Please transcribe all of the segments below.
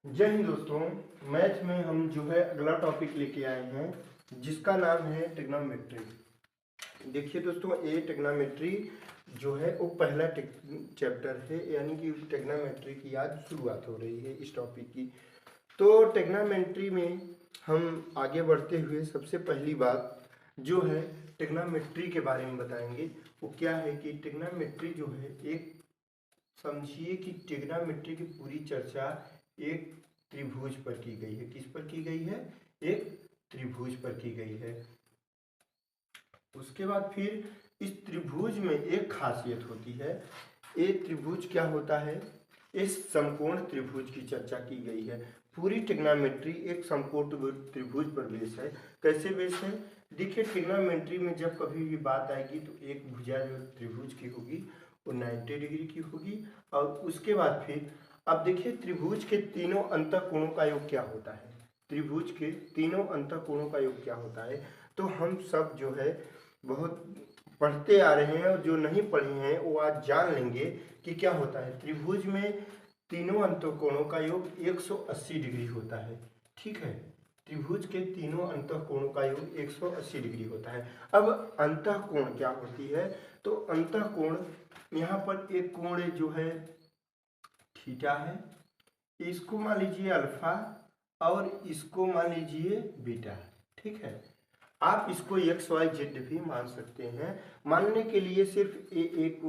जय हिंद दोस्तों। मैथ में हम जो है अगला टॉपिक लेके आए हैं जिसका नाम है ट्रिग्नोमेट्री। देखिए दोस्तों, ये ट्रिग्नोमेट्री जो है वो पहला चैप्टर है, यानी कि ट्रिग्नोमेट्री की आज शुरुआत हो रही है इस टॉपिक की। तो ट्रिग्नोमेट्री में हम आगे बढ़ते हुए सबसे पहली बात जो है ट्रिग्नोमेट्री के बारे में बताएंगे। वो क्या है कि ट्रिग्नोमेट्री जो है एक, समझिए कि ट्रिग्नोमेट्री की पूरी चर्चा एक त्रिभुज पर की गई है। किस पर की गई है? एक त्रिभुज पर की गई है। उसके बाद फिर इस त्रिभुज में एक खासियत होती है। ये त्रिभुज क्या होता है? इस समकोण त्रिभुज की चर्चा की गई है। पूरी ट्रिग्नोमेट्री एक समकोण त्रिभुज पर बेस है। कैसे बेस है? देखिए, ट्रिग्नोमेट्री में जब कभी भी बात आएगी तो एक भुजा जो त्रिभुज की होगी वो 90 डिग्री की होगी। और उसके बाद फिर अब देखिए, त्रिभुज के तीनों अंतःकोणों का योग क्या होता है? त्रिभुज के तीनों अंतःकोणों का योग क्या होता है? तो हम सब जो है बहुत पढ़ते आ रहे हैं, और जो नहीं पढ़े हैं वो आज जान लेंगे कि क्या होता है। त्रिभुज में तीनों अंतःकोणों का योग 180 डिग्री होता है। ठीक है, त्रिभुज के तीनों अंतःकोणों का योग 180 डिग्री होता है। अब अंतःकोण क्या होती है? तो अंतःकोण, यहाँ पर एक कोण जो है थीटा है, इसको मान लीजिए अल्फा, और इसको मान लीजिए बीटा। ठीक है, आप इसको एक्स वाई जेड भी मान सकते हैं। मानने के लिए सिर्फ एक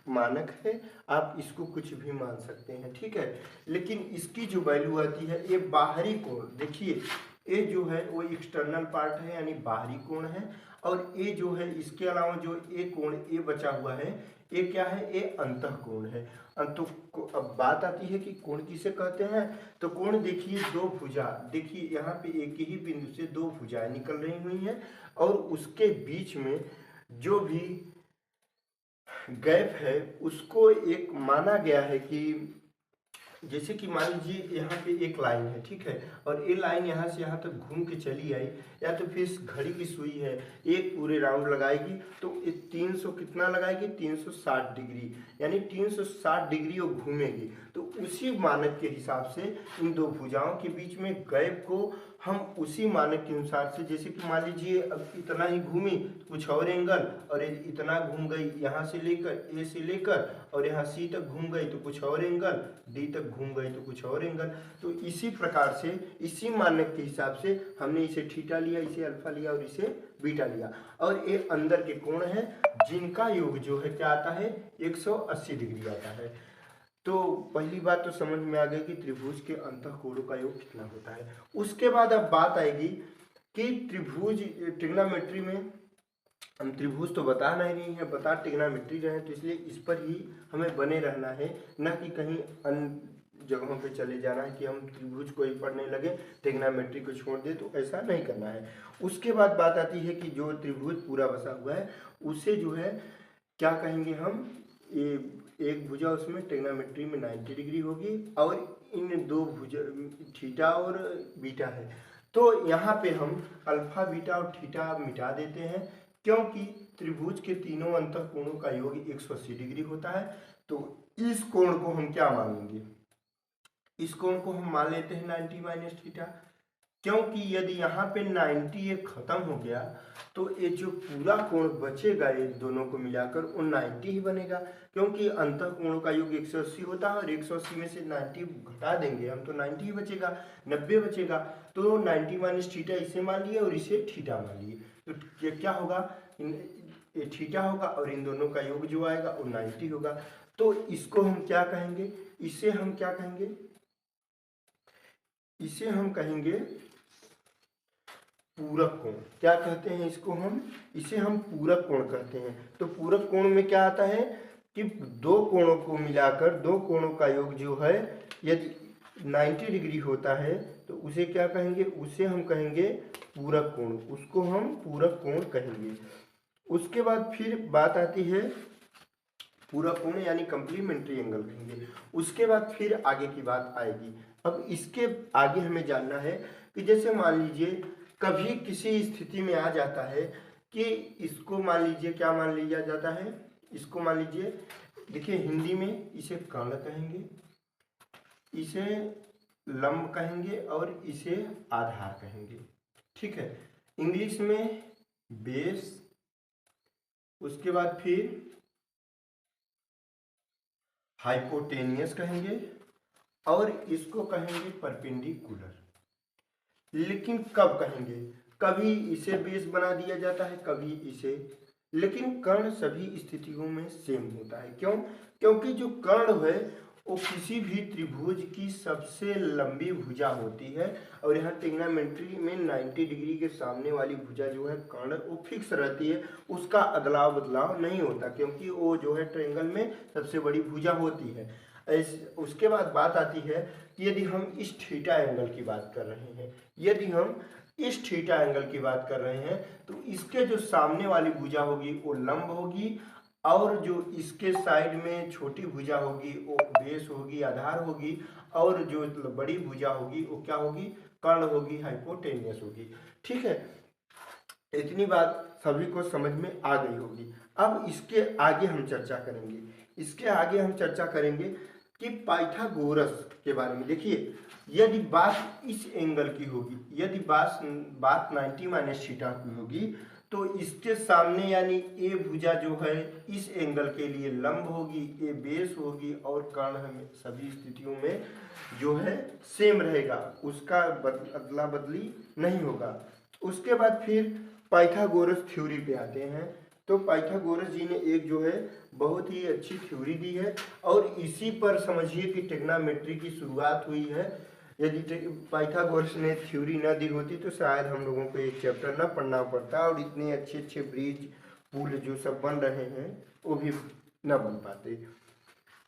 मानक है, आप इसको कुछ भी मान सकते हैं। ठीक है, लेकिन इसकी जो वैल्यू आती है, ये बाहरी कोण, देखिए ये जो है वो एक्सटर्नल पार्ट है, यानी बाहरी कोण है। और ये जो है, इसके अलावा जो ये कोण ये बचा हुआ है, ये क्या है? ये अंतःकोण है। तो अब बात आती है कि कोण किसे कहते हैं। तो कोण देखिए, दो भुजा, देखिए यहाँ पे एक ही बिंदु से दो भुजाएं निकल रही हुई हैं, और उसके बीच में जो भी गैप है उसको एक माना गया है कि, जैसे कि मान लीजिए यहाँ पे एक लाइन है, ठीक है, और ये लाइन यहाँ से यहाँ तक घूम के चली आई, या तो फिर घड़ी की सुई है, एक पूरे राउंड लगाएगी तो ये 300 कितना लगाएगी? 360 डिग्री, यानी 360 डिग्री वो घूमेगी। तो उसी मानक के हिसाब से इन दो भुजाओं के बीच में गैप को हम उसी मानक के अनुसार से, जैसे कि मान लीजिए अब इतना ही घूमी तो कुछ और एंगल, और इतना घूम गई यहाँ से लेकर ए से लेकर, और यहाँ सी तक घूम गई तो कुछ और एंगल, डी तक घूम गई तो कुछ और एंगल। तो इसी प्रकार से इसी मानक के हिसाब से हमने इसे थीटा लिया, इसे अल्फा लिया और इसे बीटा लिया। और ये अंदर के कोण है जिनका योग जो है क्या आता है? 180 डिग्री आता है। तो पहली बात तो समझ में आ गई कि त्रिभुज के अंतःकोणों का योग कितना होता है। उसके बाद अब बात आएगी कि त्रिभुज, ट्रिग्नोमेट्री में हम त्रिभुज तो बता नहीं रही है, बता ट्रिग्नोमेट्री रहे हैं, तो इसलिए इस पर ही हमें बने रहना है, न कि कहीं अन्य जगहों पे चले जाना है कि हम त्रिभुज को ही पढ़ने लगे, ट्रिग्नोमेट्री को छोड़ दे। तो ऐसा नहीं करना है। उसके बाद बात आती है कि जो त्रिभुज पूरा बसा हुआ है उसे जो है क्या कहेंगे हम? ये एक भुजा उसमें ट्रिग्नोमेट्री में 90 डिग्री होगी, और इन दो भुजा थीटा और बीटा है। तो यहाँ पे हम अल्फा बीटा और थीटा मिटा देते हैं, क्योंकि त्रिभुज के तीनों अंतःकोणों का योग 180 डिग्री होता है। तो इस कोण को हम क्या मानेंगे? इस कोण को हम मान लेते हैं 90 माइनस थीटा, क्योंकि यदि यहाँ पे 90 ये खत्म हो गया तो ये जो पूरा कोण बचेगा ये दोनों को मिलाकर वो 90 ही बनेगा, क्योंकि अंतःकोणों का योग 180 होता है, और 180 में से 90 घटा देंगे हम तो 90 ही बचेगा, 90 बचेगा। तो 90 माइनस थीटा इसे मान लिए और इसे थीटा मान लिए, तो ये क्या होगा? ये थीटा होगा, और इन दोनों का योग जो आएगा वो 90 होगा। तो इसको हम क्या कहेंगे? इसे हम क्या कहेंगे? इसे हम कहेंगे पूरक कोण। क्या कहते हैं इसको हम? इसे हम पूरक कोण कहते हैं। तो पूरक कोण में क्या आता है कि दो कोणों को मिलाकर, दो कोणों का योग जो है यदि 90 डिग्री होता है तो उसे क्या कहेंगे? उसे हम कहेंगे पूरक कोण, उसको हम पूरक कोण कहेंगे। उसके बाद फिर बात आती है पूरक कोण, यानी कंप्लीमेंट्री एंगल कहेंगे। उसके बाद फिर आगे की बात आएगी। अब इसके आगे हमें जानना है कि जैसे मान लीजिए कभी किसी स्थिति में आ जाता है कि इसको मान लीजिए, क्या मान लिया जाता है? इसको मान लीजिए, देखिए हिंदी में इसे कर्ण कहेंगे, इसे लंब कहेंगे और इसे आधार कहेंगे। ठीक है, इंग्लिश में बेस, उसके बाद फिर हाइपोटेनियस कहेंगे और इसको कहेंगे परपेंडिकुलर। लेकिन कब कहेंगे, कभी इसे बेस बना दिया जाता है, कभी इसे, लेकिन कर्ण सभी स्थितियों में सेम होता है। क्यों? क्योंकि जो कर्ण है वो किसी भी त्रिभुज की सबसे लंबी भुजा होती है और यहाँ ट्रिग्नोमेट्री में 90 डिग्री के सामने वाली भुजा जो है कर्ण वो फिक्स रहती है, उसका अदलाव बदलाव नहीं होता, क्योंकि वो जो है ट्रायंगल में सबसे बड़ी भुजा होती है। उसके बाद बात आती है कि यदि हम इस थीटा एंगल की बात कर रहे हैं, यदि हम इस थीटा एंगल की बात कर रहे हैं तो इसके जो सामने वाली भुजा होगी वो लंब होगी और जो इसके साइड में छोटी भुजा होगी वो बेस होगी, आधार होगी, और जो बड़ी भुजा होगी वो क्या होगी, कर्ण होगी, हाइपोटेनियस होगी। ठीक है, इतनी बात सभी को समझ में आ गई होगी। अब इसके आगे हम चर्चा करेंगे, इसके आगे हम चर्चा करेंगे कि पाइथागोरस के बारे में। देखिए, यदि बात इस एंगल की होगी, यदि बात 90 माइनस थीटा की होगी तो इसके सामने यानी ए भुजा जो है इस एंगल के लिए लंब होगी, ए बेस होगी और कर्ण हमें सभी स्थितियों में जो है सेम रहेगा, उसका अदला बदली नहीं होगा। उसके बाद फिर पाइथागोरस थ्योरी पे आते हैं। तो पाइथागोरस जी ने एक जो है बहुत ही अच्छी थ्योरी दी है और इसी पर समझिए कि ट्रिग्नोमेट्री की शुरुआत हुई है। यदि पाइथागोरस ने थ्योरी न दी होती तो शायद हम लोगों को एक चैप्टर न पढ़ना पड़ता और इतने अच्छे अच्छे ब्रिज पुल जो सब बन रहे हैं वो भी न बन पाते।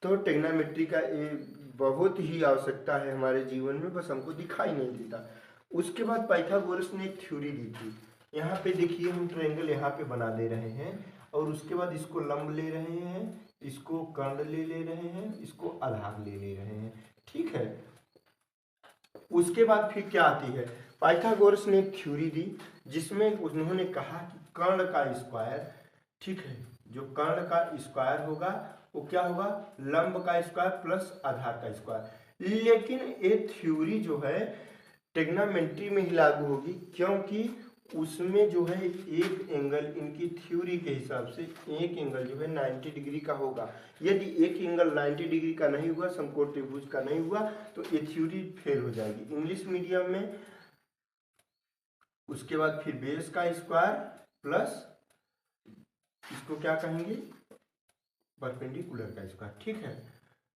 तो ट्रिग्नोमेट्री का ये बहुत ही आवश्यकता है हमारे जीवन में, बस हमको दिखाई नहीं देता। उसके बाद पाइथागोरस ने एक थ्योरी दी थी। यहाँ पे देखिए हम ट्रायंगल यहाँ पे बना ले रहे हैं और उसके बाद इसको लंब ले रहे हैं, इसको कर्ण ले रहे हैं, इसको आधार ले रहे हैं। ठीक है, उसके बाद फिर क्या आती है, पाइथागोरस ने एक थ्योरी दी जिसमें उन्होंने कहा कि कर्ण का स्क्वायर, ठीक है, जो कर्ण का स्क्वायर होगा वो क्या होगा, लंब का स्क्वायर प्लस आधार का स्क्वायर। लेकिन ये थ्योरी जो है ट्रिग्नोमेट्री में ही लागू होगी, क्योंकि उसमें जो है एक एंगल इनकी थ्योरी के हिसाब से एक एंगल जो है 90 डिग्री का होगा। यदि एक एंगल 90 डिग्री का नहीं हुआ, समकोण त्रिभुज का नहीं हुआ, तो ये थ्योरी फेल हो जाएगी इंग्लिश मीडियम में। उसके बाद फिर बेस का स्क्वायर प्लस इसको क्या कहेंगे, परपेंडिकुलर का स्क्वायर। ठीक है,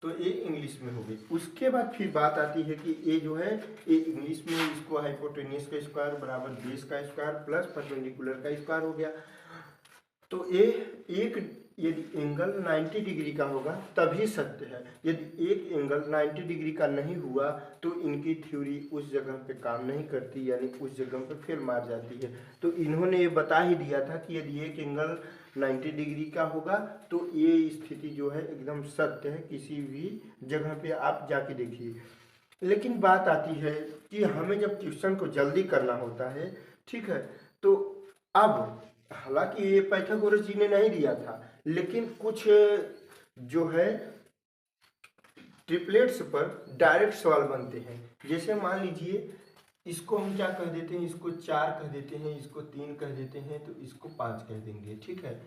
तो ये इंग्लिश में हो गई। उसके बाद फिर बात आती है कि ये जो है ये इंग्लिश में इसको हाइपोटेनियस का स्क्वायर बराबर बेस का स्क्वायर प्लस परपेंडिकुलर का स्क्वायर हो गया। तो ये एक यदि एंगल 90 डिग्री का होगा तभी सत्य है, यदि एक एंगल 90 डिग्री का नहीं हुआ तो इनकी थ्योरी उस जगह पे काम नहीं करती, यानी उस जगह पे फेल मार जाती है। तो इन्होंने ये बता ही दिया था कि यदि एक एंगल 90 डिग्री का होगा तो ये स्थिति जो है एकदम सत्य है, किसी भी जगह पे आप जाके देखिए। लेकिन बात आती है कि हमें जब क्वेश्चन को जल्दी करना होता है, ठीक है, तो अब हालांकि ये पाइथागोरस जी ने नहीं दिया था, लेकिन कुछ जो है ट्रिपलेट्स पर डायरेक्ट सवाल बनते हैं। जैसे मान लीजिए इसको हम क्या कह देते हैं, इसको 4 कह देते हैं, इसको 3 कह देते हैं, तो इसको 5 कह देंगे। ठीक है,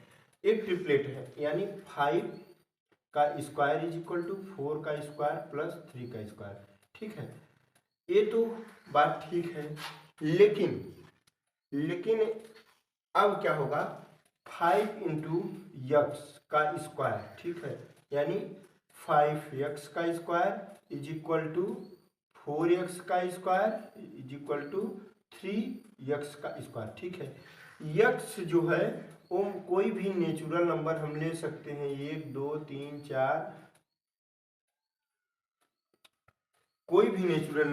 एक ट्रिपलेट है यानी 5 का स्क्वायर इज इक्वल टू 4 का स्क्वायर प्लस 3 का स्क्वायर। ठीक है, ये तो बात ठीक है, लेकिन अब क्या होगा, 5 इंटू यक्स का स्क्वायर, ठीक है, यानी 5x का square is equal to 4x का square is equal to 3x का स्क्वायर। ठीक है, यक्स जो है वो कोई भी नेचुरल नंबर हम ले सकते हैं, 1 2 3 4, कोई भी नेचुरल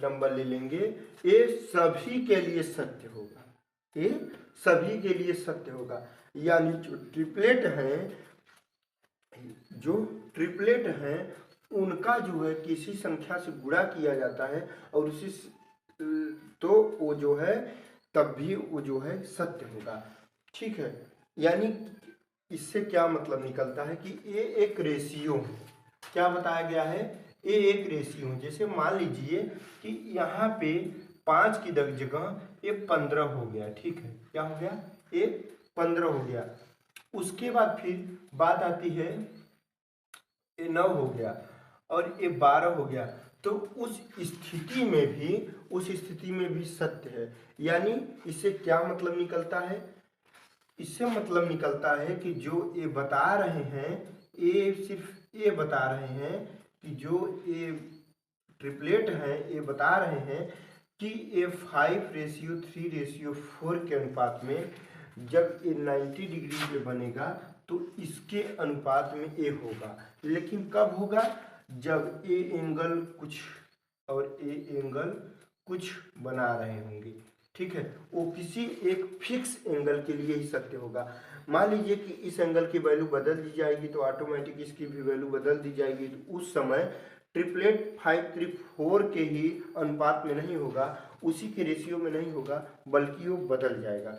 नंबर ले लेंगे, ये सभी के लिए सत्य होगा, ये सभी के लिए सत्य होगा। यानी जो ट्रिपलेट हैं उनका जो है किसी संख्या से गुणा किया जाता है और उसी तो वो जो है तब भी वो जो है सत्य होगा। ठीक है, यानी इससे क्या मतलब निकलता है कि ये एक रेशियो है, क्या बताया गया है, ए एक रेशियो है। जैसे मान लीजिए कि यहाँ पे 5 की जगह ये 15 हो गया, ठीक है, क्या हो गया, ये 15 हो गया। उसके बाद फिर बात आती है ये 9 हो गया और ये 12 हो गया। तो उस स्थिति में भी सत्य है। यानी इससे क्या मतलब निकलता है, इससे मतलब निकलता है कि जो ये बता रहे हैं, ये सिर्फ ये बता रहे हैं कि जो ये ट्रिपलेट हैं ये बता रहे हैं कि ये 5:3:4 के अनुपात में जब ये 90 डिग्री पे बनेगा तो इसके अनुपात में ए होगा। लेकिन कब होगा, जब ए एंगल कुछ और ए एंगल कुछ बना रहे होंगे, ठीक है। वो किसी एक फिक्स एंगल के लिए ही सत्य होगा। मान लीजिए कि इस एंगल की वैल्यू बदल दी जाएगी तो ऑटोमेटिक इसकी भी वैल्यू बदल दी जाएगी। तो उस समय ट्रिपलेट 5:3:4 के ही अनुपात में नहीं होगा, उसी के रेशियो में नहीं होगा, बल्कि वो बदल जाएगा।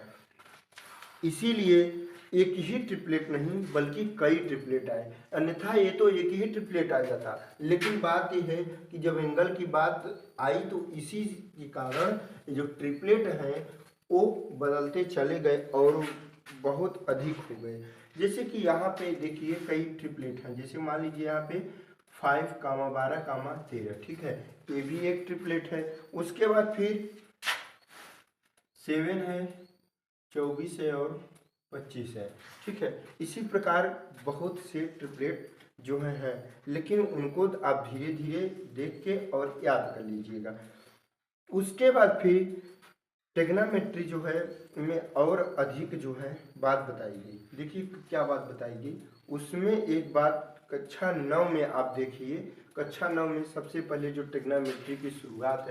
इसीलिए एक ही ट्रिपलेट नहीं बल्कि कई ट्रिपलेट आए, अन्यथा ये तो एक ही ट्रिपलेट आ जाता। लेकिन बात ये है कि जब एंगल की बात आई तो इसी के कारण जो ट्रिपलेट हैं वो बदलते चले गए और बहुत अधिक हो गए। जैसे कि यहाँ पे देखिए कई ट्रिपलेट हैं। जैसे मान लीजिए यहाँ पे 5, 12, 13, ठीक है, ये भी एक ट्रिपलेट है। उसके बाद फिर 7 है, 24 है और 25 है, ठीक है। इसी प्रकार बहुत से ट्रिपलेट जो हैं, लेकिन उनको आप धीरे धीरे देख के और याद कर लीजिएगा। उसके बाद फिर ट्रिग्नोमेट्री जो है में और अधिक जो है बात बताई गई। देखिए क्या बात बताई गई उसमें, एक बात कक्षा 9 में आप देखिए, कक्षा 9 में सबसे पहले जो ट्रिग्नोमेट्री की शुरुआत है